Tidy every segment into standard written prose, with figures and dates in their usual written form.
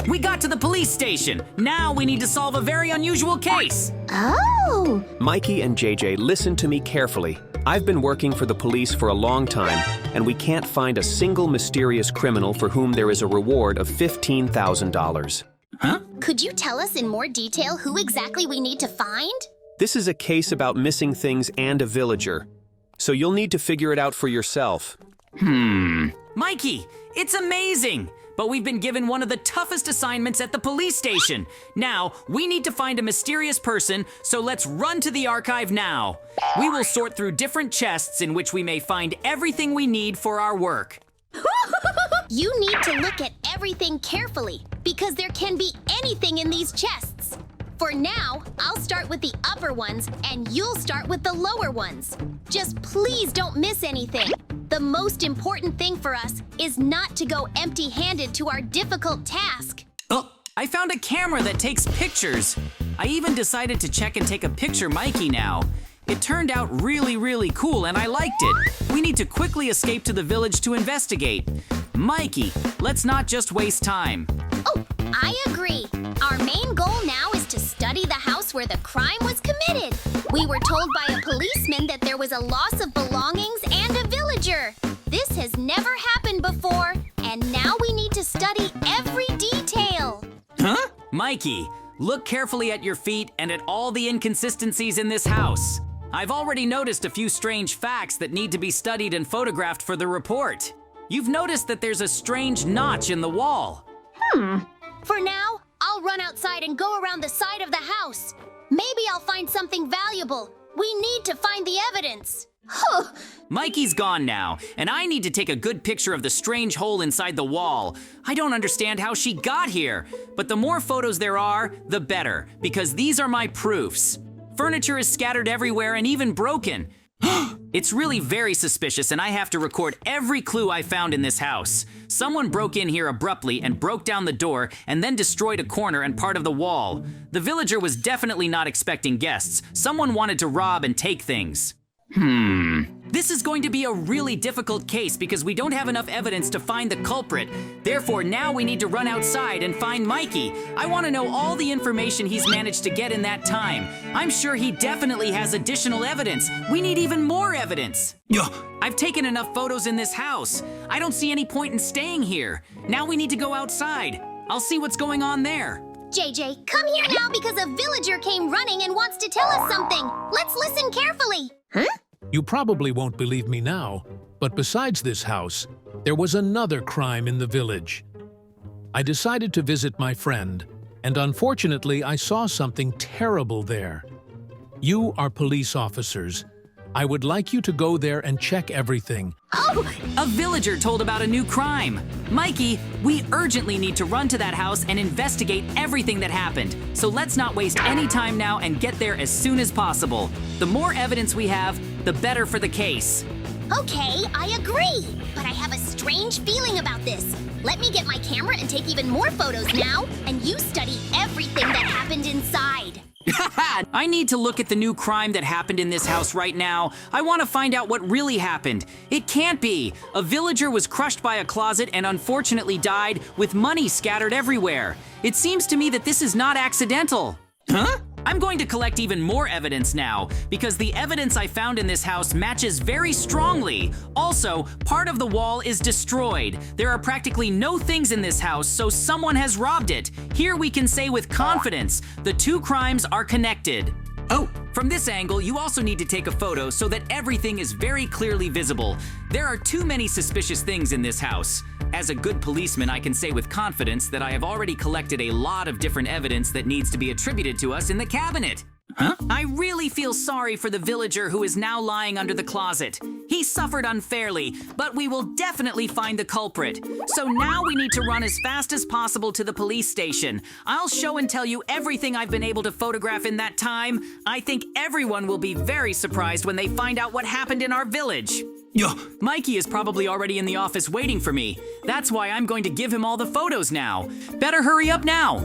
We got to the police station. Now we need to solve a very unusual case. Oh! Mikey and JJ, listen to me carefully. I've been working for the police for a long time, and we can't find a single mysterious criminal for whom there is a reward of $15,000. Huh? Could you tell us in more detail who exactly we need to find? This is a case about missing things and a villager, so you'll need to figure it out for yourself. Mikey, it's amazing! But we've been given one of the toughest assignments at the police station. Now, we need to find a mysterious person, so let's run to the archive now. We will sort through different chests in which we may find everything we need for our work. You need to look at everything carefully, because there can be anything in these chests. For now, I'll start with the upper ones, and you'll start with the lower ones. Just please don't miss anything. The most important thing for us is not to go empty-handed to our difficult task. Oh, I found a camera that takes pictures. I even decided to check and take a picture Mikey now. It turned out really cool and I liked it. We need to quickly escape to the village to investigate. Mikey, let's not just waste time. Oh, I agree. Our main goal now is to study the house where the crime was committed. We were told by a policeman that there was a loss of belongings and a villager. This has never happened before, and now we need to study every detail. Huh? Mikey, look carefully at your feet and at all the inconsistencies in this house. I've already noticed a few strange facts that need to be studied and photographed for the report. You've noticed that there's a strange notch in the wall. For now, I'll run outside and go around the side of the house. Maybe I'll find something valuable. We need to find the evidence. Mikey's gone now, and I need to take a good picture of the strange hole inside the wall. I don't understand how she got here, but the more photos there are, the better, because these are my proofs. Furniture is scattered everywhere and even broken. It's really very suspicious, and I have to record every clue I found in this house. Someone broke in here abruptly and broke down the door and then destroyed a corner and part of the wall. The villager was definitely not expecting guests. Someone wanted to rob and take things. This is going to be a really difficult case because we don't have enough evidence to find the culprit. Therefore, now we need to run outside and find Mikey. I want to know all the information he's managed to get in that time. I'm sure he definitely has additional evidence. We need even more evidence. I've taken enough photos in this house. I don't see any point in staying here. Now we need to go outside. I'll see what's going on there. JJ, come here now because a villager came running and wants to tell us something. Let's listen carefully. You probably won't believe me now, but besides this house, there was another crime in the village. I decided to visit my friend, and unfortunately I saw something terrible there. You are police officers. I would like you to go there and check everything. Oh! A villager told about a new crime. Mikey, we urgently need to run to that house and investigate everything that happened. So let's not waste any time now and get there as soon as possible. The more evidence we have, the better for the case. Okay, I agree. But I have a strange feeling about this. Let me get my camera and take even more photos now, and you study everything that happened inside. I need to look at the new crime that happened in this house right now. I want to find out what really happened. It can't be. A villager was crushed by a closet and unfortunately died with money scattered everywhere. It seems to me that this is not accidental. Huh? I'm going to collect even more evidence now, because the evidence I found in this house matches very strongly. Also, part of the wall is destroyed. There are practically no things in this house, so someone has robbed it. Here we can say with confidence, the two crimes are connected. Oh, from this angle, you also need to take a photo so that everything is very clearly visible. There are too many suspicious things in this house. As a good policeman, I can say with confidence that I have already collected a lot of different evidence that needs to be attributed to us in the cabinet. Huh? I really feel sorry for the villager who is now lying under the closet. He suffered unfairly, but we will definitely find the culprit. So now we need to run as fast as possible to the police station. I'll show and tell you everything I've been able to photograph in that time. I think everyone will be very surprised when they find out what happened in our village. Mikey is probably already in the office waiting for me. That's why I'm going to give him all the photos now. Better hurry up now.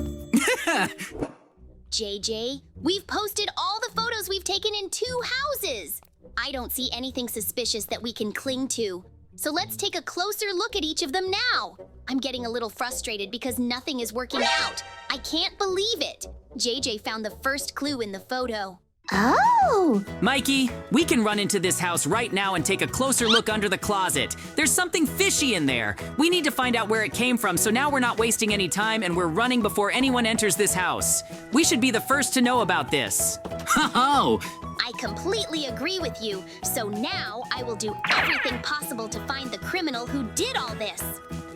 JJ, we've posted all the photos we've taken in 2 houses. I don't see anything suspicious that we can cling to. So let's take a closer look at each of them now. I'm getting a little frustrated because nothing is working out. I can't believe it. JJ found the first clue in the photo. Oh! Mikey, we can run into this house right now and take a closer look under the closet. There's something fishy in there. We need to find out where it came from, so now we're not wasting any time and we're running before anyone enters this house. We should be the first to know about this. Ho-ho! I completely agree with you. So now I will do everything possible to find the criminal who did all this.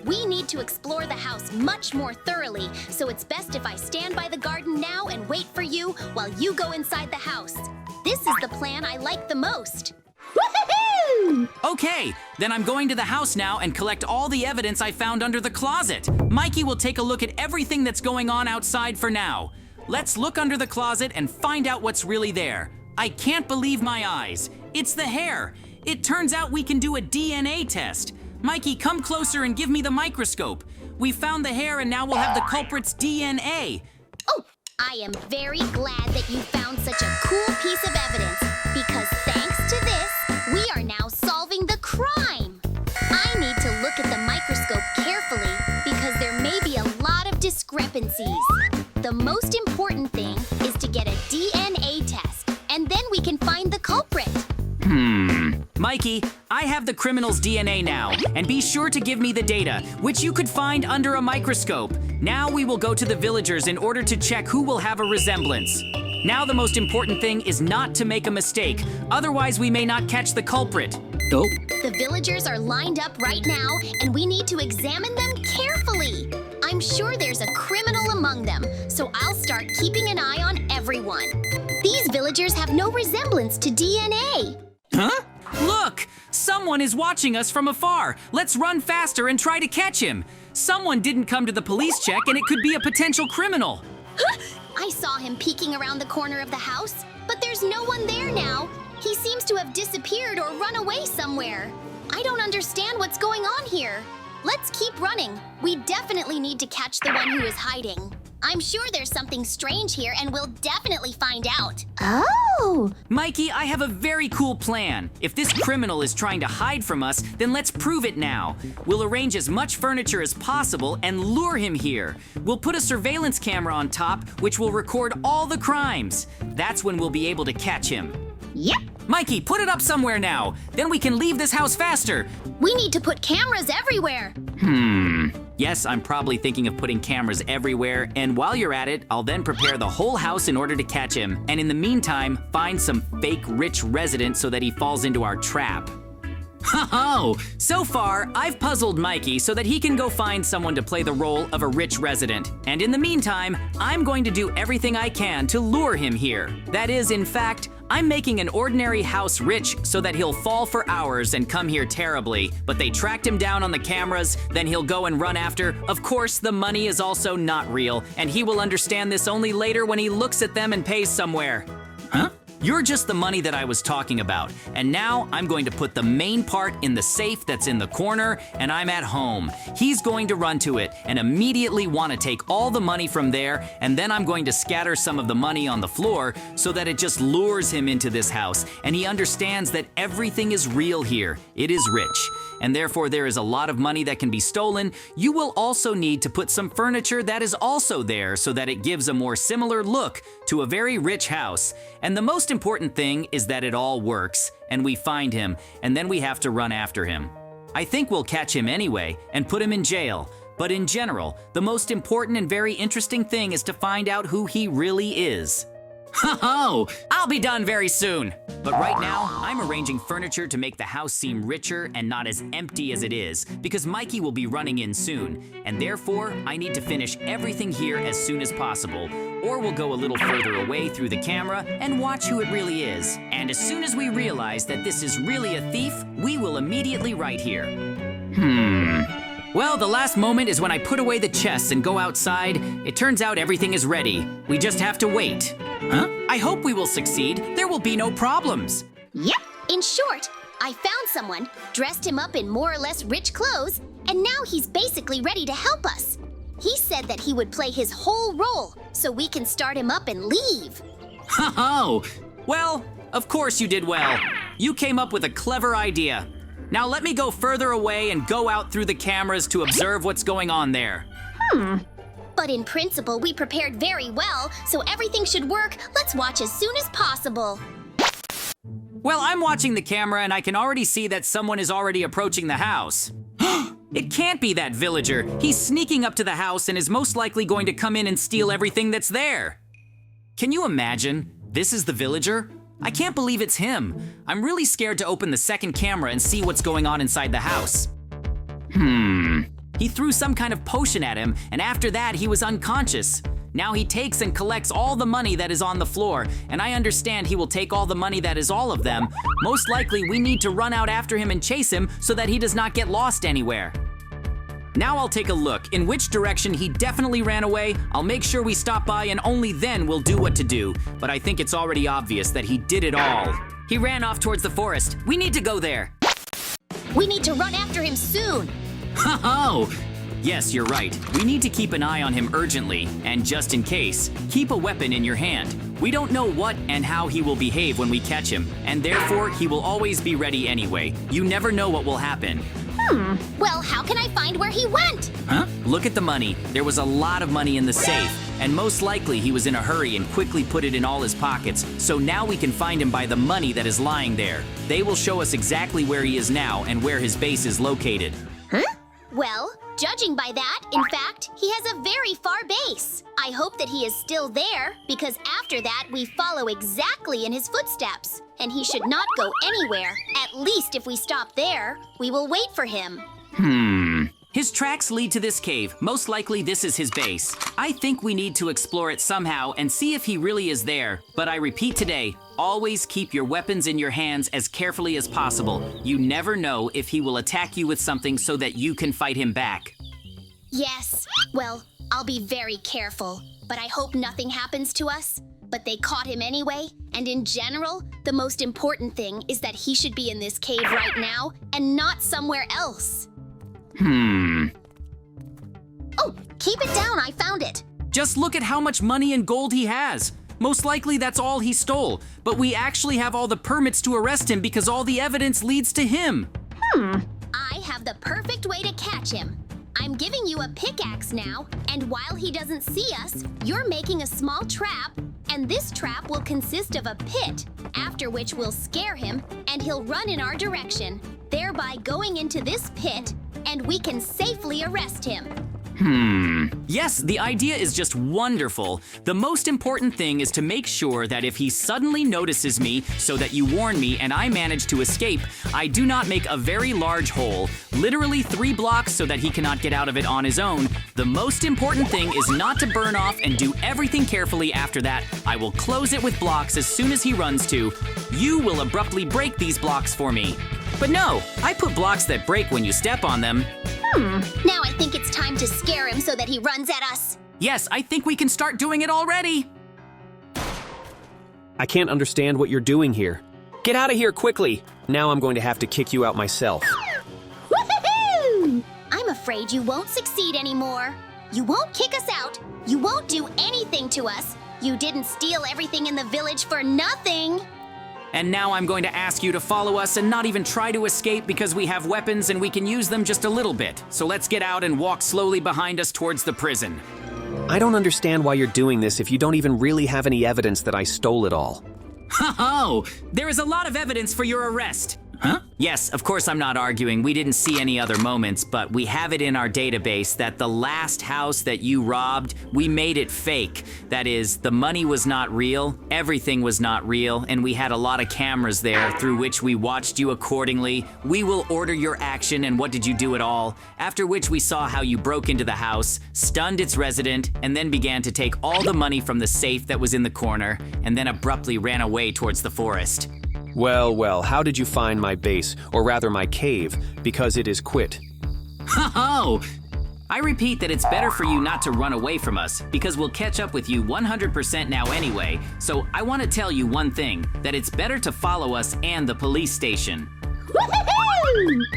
We need to explore the house much more thoroughly, so it's best if I stand by the garden now and wait for you while you go inside the house. This is the plan I like the most. Woohoo! Okay, then I'm going to the house now and collect all the evidence I found under the closet. Mikey will take a look at everything that's going on outside for now. Let's look under the closet and find out what's really there. I can't believe my eyes. It's the hair. It turns out we can do a DNA test. Mikey, come closer and give me the microscope. We found the hair and now we'll have the culprit's DNA. Oh, I am very glad that you found such a cool piece of evidence, because thanks to this, we are now solving the crime. I need to look at the microscope carefully because there may be a lot of discrepancies. The most important thing is to get a DNA test, and then we can find the culprit. Mikey, I have the criminal's DNA now, and be sure to give me the data, which you could find under a microscope. Now we will go to the villagers in order to check who will have a resemblance. Now the most important thing is not to make a mistake, otherwise we may not catch the culprit. Oh. The villagers are lined up right now, and we need to examine them carefully. I'm sure there's a criminal among them, so I'll start keeping an eye on everyone. These villagers have no resemblance to DNA. Huh? Look! Someone is watching us from afar. Let's run faster and try to catch him. Someone didn't come to the police check and it could be a potential criminal. I saw him peeking around the corner of the house, but there's no one there now. He seems to have disappeared or run away somewhere. I don't understand what's going on here. Let's keep running. We definitely need to catch the one who is hiding. I'm sure there's something strange here and we'll definitely find out. Oh! Mikey, I have a very cool plan. If this criminal is trying to hide from us, then let's prove it now. We'll arrange as much furniture as possible and lure him here. We'll put a surveillance camera on top, which will record all the crimes. That's when we'll be able to catch him. Yep! Mikey, put it up somewhere now. Then we can leave this house faster. We need to put cameras everywhere. Yes, I'm probably thinking of putting cameras everywhere, and while you're at it, I'll then prepare the whole house in order to catch him, and in the meantime, find some fake rich resident so that he falls into our trap. Ho-ho! So far, I've puzzled Mikey so that he can go find someone to play the role of a rich resident. And in the meantime, I'm going to do everything I can to lure him here. That is, in fact, I'm making an ordinary house rich so that he'll fall for ours and come here terribly. But they tracked him down on the cameras, then he'll go and run after. Of course, the money is also not real, and he will understand this only later when he looks at them and pays somewhere. Huh? You're just the money that I was talking about. And now I'm going to put the main part in the safe that's in the corner, and I'm at home. He's going to run to it and immediately want to take all the money from there, and then I'm going to scatter some of the money on the floor so that it just lures him into this house, and he understands that everything is real here. It is rich, and therefore there is a lot of money that can be stolen. You will also need to put some furniture that is also there so that it gives a more similar look to a very rich house. And the most important thing is that it all works, and we find him, and then we have to run after him. I think we'll catch him anyway and put him in jail. But in general, the most important and very interesting thing is to find out who he really is. Ho-ho! I'll be done very soon. But right now, I'm arranging furniture to make the house seem richer and not as empty as it is, because Mikey will be running in soon, and therefore, I need to finish everything here as soon as possible, or we'll go a little further away through the camera and watch who it really is. And as soon as we realize that this is really a thief, we will immediately write here. Well, the last moment is when I put away the chests and go outside. It turns out everything is ready. We just have to wait. Huh? I hope we will succeed. There will be no problems. Yep. In short, I found someone, dressed him up in more or less rich clothes, and now he's basically ready to help us. He said that he would play his whole role, so we can start him up and leave. Ho-ho! Well, of course you did well. You came up with a clever idea. Now let me go further away and go out through the cameras to observe what's going on there. But in principle, we prepared very well, so everything should work. Let's watch as soon as possible. Well, I'm watching the camera and I can already see that someone is already approaching the house. It can't be that villager. He's sneaking up to the house and is most likely going to come in and steal everything that's there. Can you imagine? This is the villager? I can't believe it's him. I'm really scared to open the second camera and see what's going on inside the house. He threw some kind of potion at him, and after that he was unconscious. Now he takes and collects all the money that is on the floor, and I understand he will take all the money that is all of them. Most likely we need to run out after him and chase him so that he does not get lost anywhere. Now I'll take a look in which direction he definitely ran away. I'll make sure we stop by and only then we'll do what to do. But I think it's already obvious that he did it all. He ran off towards the forest. We need to go there. We need to run after him soon. Oh! Yes, you're right. We need to keep an eye on him urgently, and just in case, keep a weapon in your hand. We don't know what and how he will behave when we catch him, and therefore he will always be ready anyway. You never know what will happen. Well, how can I find where he went? Huh? Look at the money. There was a lot of money in the safe, and most likely he was in a hurry and quickly put it in all his pockets, so now we can find him by the money that is lying there. They will show us exactly where he is now and where his base is located. Well, judging by that, in fact, he has a very far base. I hope that he is still there, because after that, we follow exactly in his footsteps. And he should not go anywhere. At least if we stop there, we will wait for him. His tracks lead to this cave. Most likely this is his base. I think we need to explore it somehow and see if he really is there. But I repeat today, always keep your weapons in your hands as carefully as possible. You never know if he will attack you with something so that you can fight him back. Yes, well, I'll be very careful. But I hope nothing happens to us. But they caught him anyway, and in general, the most important thing is that he should be in this cave right now and not somewhere else. Oh, keep it down, I found it. Just look at how much money and gold he has. Most likely that's all he stole, but we actually have all the permits to arrest him because all the evidence leads to him. I have the perfect way to catch him. I'm giving you a pickaxe now, and while he doesn't see us, you're making a small trap, and this trap will consist of a pit, after which we'll scare him, and he'll run in our direction, thereby going into this pit, and we can safely arrest him. Yes, the idea is just wonderful. The most important thing is to make sure that if he suddenly notices me so that you warn me and I manage to escape, I do not make a very large hole, literally 3 blocks so that he cannot get out of it on his own. The most important thing is not to burn off and do everything carefully after that. I will close it with blocks as soon as he runs to. You will abruptly break these blocks for me. But no, I put blocks that break when you step on them. Now I think it's time to scare him so that he runs at us. Yes, I think we can start doing it already. I can't understand what you're doing here. Get out of here quickly! Now I'm going to have to kick you out myself. Woohoo! I'm afraid you won't succeed anymore. You won't kick us out. You won't do anything to us. You didn't steal everything in the village for nothing. And now I'm going to ask you to follow us and not even try to escape because we have weapons and we can use them just a little bit. So let's get out and walk slowly behind us towards the prison. I don't understand why you're doing this if you don't even really have any evidence that I stole it all. Oh, there is a lot of evidence for your arrest. Huh? Yes, of course I'm not arguing. We didn't see any other moments, but we have it in our database that the last house that you robbed, we made it fake. That is, the money was not real, everything was not real, and we had a lot of cameras there through which we watched you accordingly. We will order your action and what did you do at all, after which we saw how you broke into the house, stunned its resident, and then began to take all the money from the safe that was in the corner, and then abruptly ran away towards the forest. Well, how did you find my base, or rather my cave, because it is quit? Oh! I repeat that it's better for you not to run away from us, because we'll catch up with you 100% now anyway, so I want to tell you one thing, that it's better to follow us and the police station.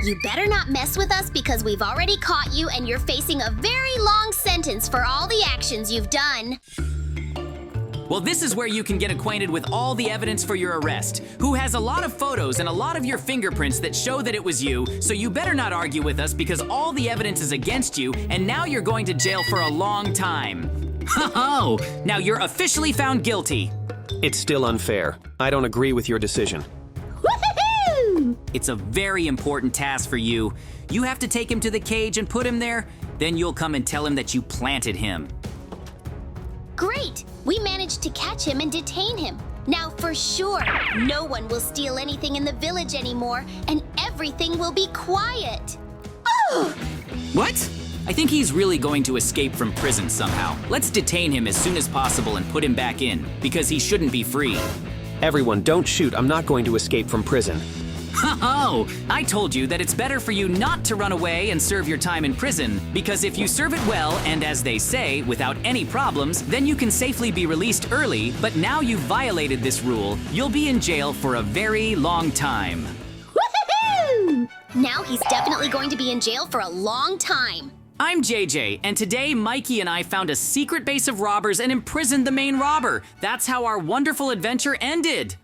You better not mess with us because we've already caught you and you're facing a very long sentence for all the actions you've done. Well, this is where you can get acquainted with all the evidence for your arrest. Who has a lot of photos and a lot of your fingerprints that show that it was you, so you better not argue with us because all the evidence is against you, and now you're going to jail for a long time. Ho-ho! Now you're officially found guilty. It's still unfair. I don't agree with your decision. Woohoo! It's a very important task for you. You have to take him to the cage and put him there, then you'll come and tell him that you planted him. Great! We managed to catch him and detain him. Now for sure, no one will steal anything in the village anymore, and everything will be quiet. What? I think he's really going to escape from prison somehow. Let's detain him as soon as possible and put him back in, because he shouldn't be free. Everyone, don't shoot. I'm not going to escape from prison. Oh, I told you that it's better for you not to run away and serve your time in prison, because if you serve it well and, as they say, without any problems, then you can safely be released early, but now you've violated this rule, you'll be in jail for a very long time. Woohoo! Now he's definitely going to be in jail for a long time. I'm JJ, and today Mikey and I found a secret base of robbers and imprisoned the main robber. That's how our wonderful adventure ended.